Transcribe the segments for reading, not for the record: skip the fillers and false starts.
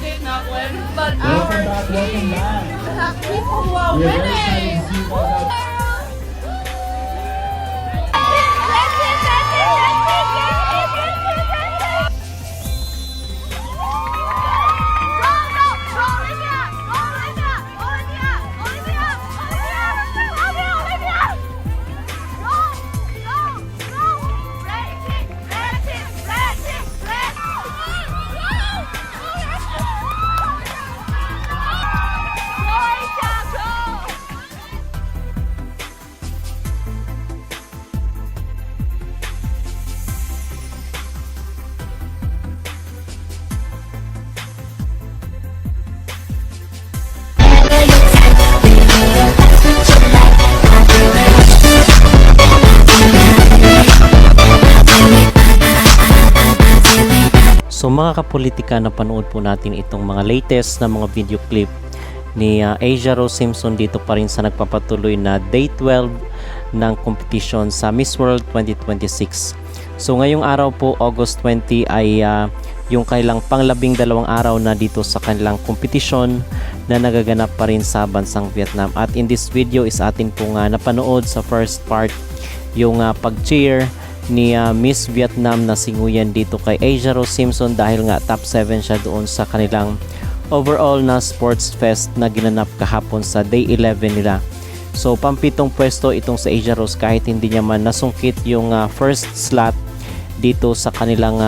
did not win, but Welcome back, welcome back. people who are We are very excited winning. to see you guys out. So mga kapolitika, napanood po natin itong mga latest na mga video clip ni Asia Rose Simpson dito pa rin sa nagpapatuloy na Day 12 ng competition sa Miss World 2026. So ngayong araw po, August 20, ay yung kailang pang-12 araw na dito sa kanilang competition na nagaganap pa rin sa bansang Vietnam. At in this video is atin po nga napanood sa first part yung pag-cheer ni Miss Vietnam na si Nguyen dito kay Asia Rose Simpson dahil nga top 7 siya doon sa kanilang overall na sports fest na ginanap kahapon sa day 11 nila. So pampitong pwesto itong sa Asia Rose kahit hindi niya man nasungkit yung first slot dito sa kanilang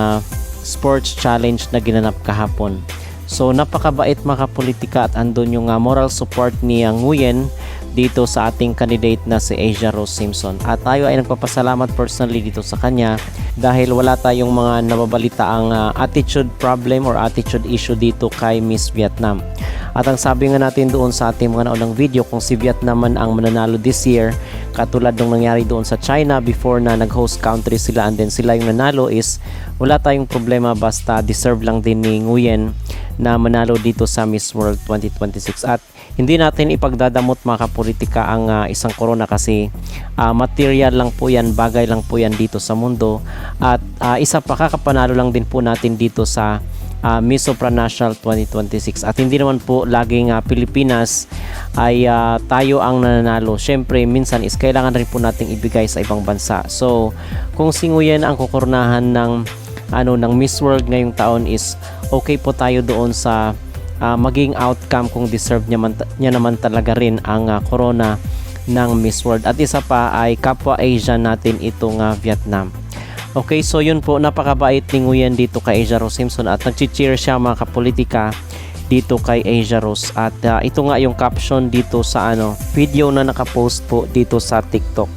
sports challenge na ginanap kahapon. So napakabait mga kapolitika at andun yung moral support ni Nguyen dito sa ating candidate na si Asia Rose Simpson. At tayo ay nagpapasalamat personally dito sa kanya dahil wala tayong mga nababalitaang attitude problem or attitude issue dito kay Miss Vietnam. At ang sabi nga natin doon sa ating mga naunang video, kung si Vietnam man ang mananalo this year, katulad ng nangyari doon sa China before na nag-host country sila and then sila yung nanalo, is wala tayong problema basta deserve lang din ni Nguyen na manalo dito sa Miss World 2026. At hindi natin ipagdadamot mga kapolitika ang isang corona kasi material lang po yan, bagay lang po yan dito sa mundo. At isa pa, kakapanalo lang din po natin dito sa Miss Supranational 2026. At hindi naman po laging Pilipinas ay tayo ang nananalo. Syempre minsan is kailangan rin po nating ibigay sa ibang bansa. So kung si Nguyen ang kukurnahan ng Miss World ngayong taon, is okay po tayo doon sa maging outcome kung deserve niya naman talaga rin ang corona ng Miss World. At isa pa ay kapwa Asian natin itong Vietnam. Okay, so yun po, napakabait ni Nguyen dito kay Asia Rose Simpson at nag-cheer siya mga kapolitika dito kay Asia Rose. At ito nga yung caption dito sa video na nakapost po dito sa TikTok.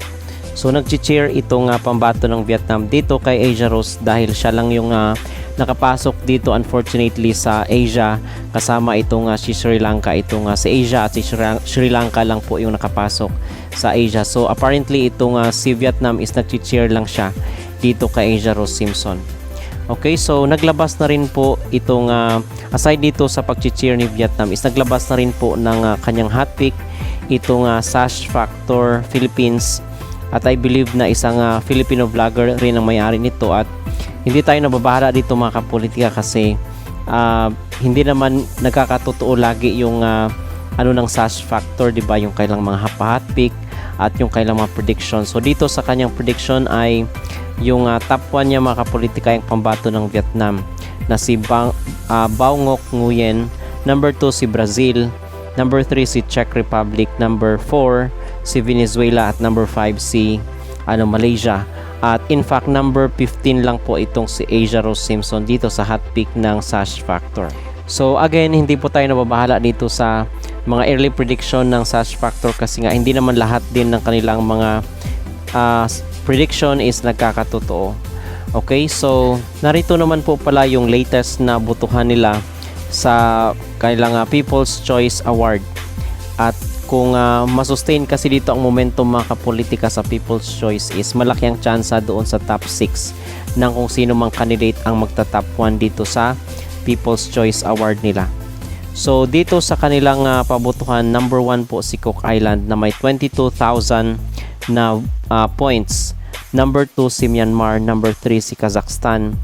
So nag-cheer itong pambato ng Vietnam dito kay Asia Rose dahil siya lang yung nakapasok dito unfortunately sa Asia, kasama itong si Sri Lanka. Itong si Asia at si Sri Lanka lang po yung nakapasok sa Asia. So apparently itong si Vietnam is nag-cheer lang siya dito kay Asia Rose Simpson. Okay, so naglabas na rin po itong aside dito sa pag-cheer ni Vietnam, is naglabas na rin po ng kanyang hot pick itong Sash Factor Philippines. At I believe na isang Filipino vlogger rin ang may-ari nito. At hindi tayo nababahala dito mga kapolitika kasi hindi naman nagkakatotoo lagi yung ng Sash Factor, di ba? Yung kailang mga hot pick at yung kailang mga prediction. So dito sa kanyang prediction ay yung top 1 niya mga kapolitika yung pambato ng Vietnam na si Bao Ngoc Nguyen, number 2 si Brazil, number 3 si Czech Republic, number 4 si Venezuela at number 5 si Malaysia. At in fact number 15 lang po itong si Asia Rose Simpson dito sa hot pick ng Sash Factor. So again, hindi po tayo nababahala dito sa mga early prediction ng Sash Factor kasi nga hindi naman lahat din ng kanilang mga prediction is nagkakatotoo. Okay, so narito naman po pala yung latest na botohan nila sa kailang People's Choice Award. At kung masustain kasi dito ang momentum mga kapolitika sa People's Choice, is malaki ang tsansa doon sa top 6 ng kung sino mang candidate ang magta-top 1 dito sa People's Choice Award nila. So dito sa kanilang pabotohan, number 1 po si Cook Island na may 22,000 na points. Number 2 si Myanmar, number 3 si Kazakhstan,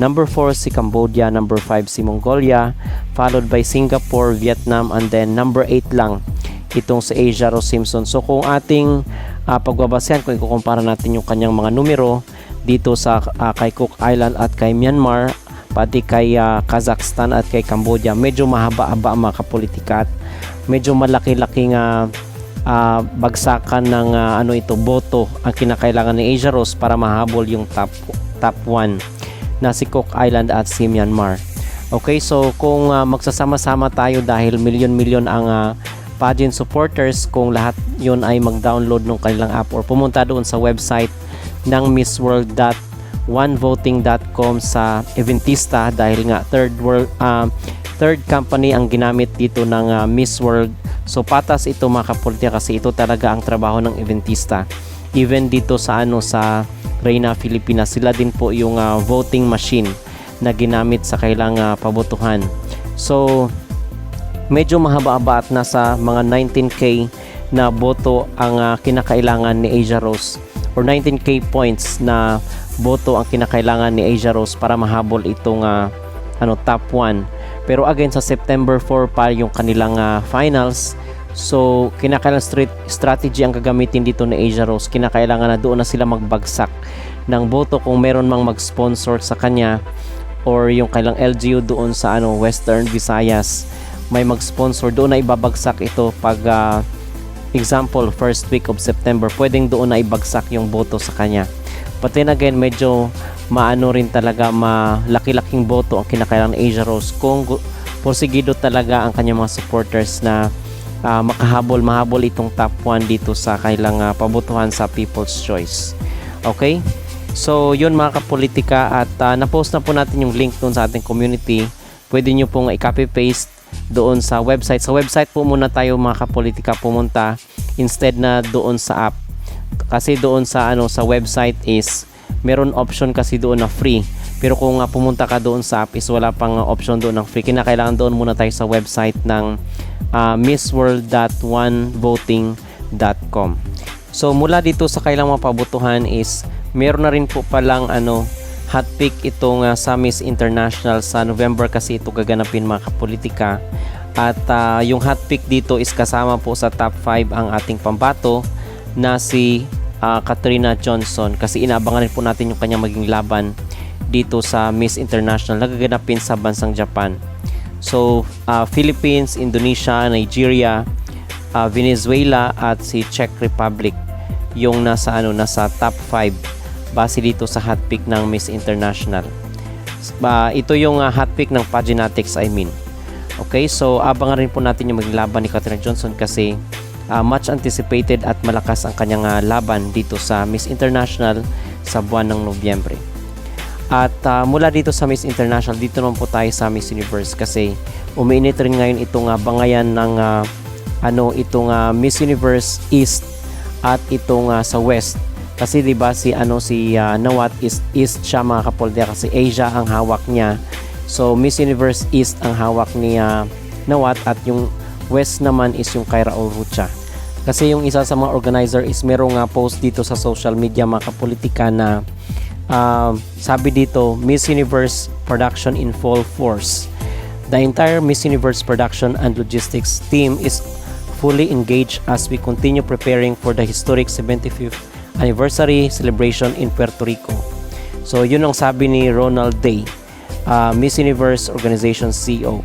Number 4 si Cambodia, number 5 si Mongolia, followed by Singapore, Vietnam, and then number 8 lang itong si Asia Rose Simpson. So kung ating pagbabasehan, kung ikukumpara natin yung kanyang mga numero dito sa kay Cook Island at kay Myanmar, pati kay Kazakhstan at kay Cambodia, medyo mahaba-haba ang mga kapolitika at medyo malaki-laking bagsakan ng boto ang kinakailangan ni Asia Rose para mahabol yung top 1 na si Cook Island at si Myanmar. Okay, so kung magsasama-sama tayo dahil milyon-milyon ang pageant supporters, kung lahat yun ay mag-download ng kanilang app or pumunta doon sa website ng missworld.onevoting.com sa Eventista, dahil nga third company ang ginamit dito ng Miss World. So patas ito mga kapolitika kasi ito talaga ang trabaho ng Eventista. Even dito sa sa Reina Filipinas, sila din po yung voting machine na ginamit sa kailang pabotohan. So medyo mahaba-haba at nasa mga 19k na boto ang kinakailangan ni Asia Rose, or 19k points na boto ang kinakailangan ni Asia Rose para mahabol itong top 1. Pero again, sa September 4 pa yung kanilang finals. So kinakailangan strategy ang gagamitin dito ni Asia Rose. Kinakailangan na doon na sila magbagsak ng boto kung meron mang mag-sponsor sa kanya, or yung kailang LGU doon sa Western Visayas may mag-sponsor, doon na ibabagsak ito pag example first week of September, pwedeng doon na ibagsak yung boto sa kanya. But then again, medyo rin talaga, malaki-laking boto ang kinakailangan ni Asia Rose kung porsigido talaga ang kanyang mga supporters na mahabol itong top 1 dito sa kailang pabotohan sa People's Choice. Okay? So yun mga kapolitika, at na-post na po natin yung link doon sa ating community. Pwede nyo pong i-copy-paste doon sa website. Sa website po muna tayo mga kapolitika pumunta instead na doon sa app. Kasi doon sa sa website is meron option kasi doon na free. Pero kung pumunta ka doon sa app is wala pang option doon ng free. Kinakailangan doon muna tayo sa website ng missworld.onevoting.com. So mula dito sa kailang mga pabotohan is meron na rin po palang hot pick itong sa Miss International sa November kasi ito gaganapin mga kapolitika. At yung hot pick dito is kasama po sa top 5 ang ating pambato na si Katrina Johnson, kasi inaabangan rin po natin yung kanyang maging laban dito sa Miss International na gaganapin sa bansang Japan. So Philippines, Indonesia, Nigeria, Venezuela at si Czech Republic yung nasa top 5 base dito sa hot pick ng Miss International. Ito yung hot pick ng Paginatics, I mean. Okay, so abangan rin po natin yung maglaban ni Katrina Johnson kasi much anticipated at malakas ang kanyang laban dito sa Miss International sa buwan ng Nobyembre. At mula dito sa Miss International, dito naman po tayo sa Miss Universe kasi umiinit rin ngayon itong bangayan ng Miss Universe East at itong sa West. Kasi 'di ba si Nawat is East siya mga kapolitika kasi Asia ang hawak niya. So Miss Universe East ang hawak ni Nawat at yung West naman is yung kay Raul Rucha. Kasi yung isa sa mga organizer is merong post dito sa social media mga kapolitika na sabi dito, Miss Universe production in full force. The entire Miss Universe production and logistics team is fully engaged as we continue preparing for the historic 75th anniversary celebration in Puerto Rico. So yun ang sabi ni Ronald Day, Miss Universe Organization CEO.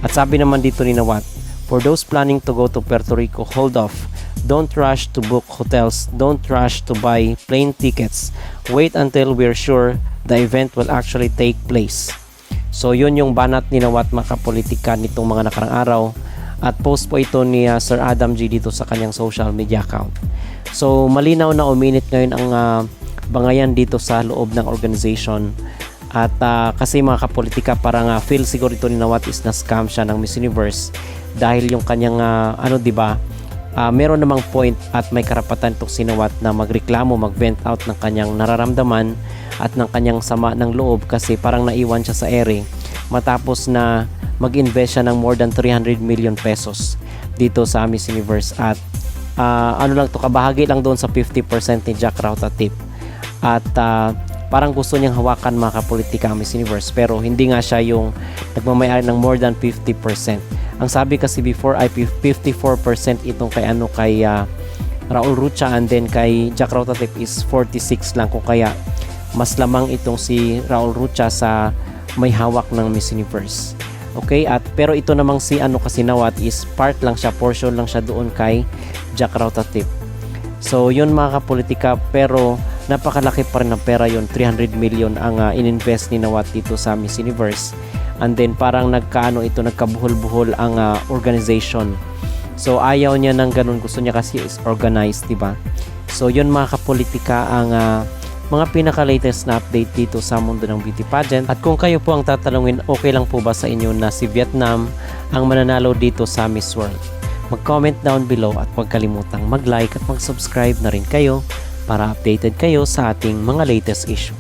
At sabi naman dito ni Nawat, for those planning to go to Puerto Rico, hold off. Don't rush to book hotels. Don't rush to buy plane tickets. Wait until we're sure the event will actually take place. So yun yung banat ni Nawat makapolitika nitong mga nakarang araw. At post po ito ni Sir Adam G dito sa kanyang social media account. So malinaw na uminit ngayon ang bangayan dito sa loob ng organization. At kasi mga kapolitika parang feel siguro ito ni Nawat is na-scam siya ng Miss Universe dahil yung kanyang meron namang point at may karapatan itong si Nawat na magreklamo, mag-vent out ng kanyang nararamdaman at ng kanyang sama ng loob kasi parang naiwan siya sa ere matapos na mag-invest siya ng more than 300 million pesos dito sa Miss Universe at kabahagi lang doon sa 50% ni Jack Rauta tip. At parang gusto niyang hawakan mga kapolitika ang Miss Universe, pero hindi nga siya yung nagmamayari ng more than 50%. Ang sabi kasi before ay 54% itong kay Raul Rucha, and then kay Jack Rotatip is 46 lang, kung kaya mas lamang itong si Raul Rucha sa may hawak ng Miss Universe. Okay, at pero ito namang si kasi Nawat is part lang siya, portion lang siya doon kay Jack Rotatip. So yun mga kapolitika, pero napakalaki pa rin ng pera yun. 300 million ang ininvest ni Nawat dito sa Miss Universe, and then parang nagkabuhol-buhol ang organization. So ayaw niya ng ganun, gusto niya kasi is organized, diba? So yun mga kapolitika ang mga pinaka-latest na update dito sa mundo ng beauty pageant. At kung kayo po ang tatanungin, okay lang po ba sa inyo na si Vietnam ang mananalo dito sa Miss World? Mag-comment down below at huwag kalimutang mag-like at mag-subscribe na rin kayo para updated kayo sa ating mga latest issue.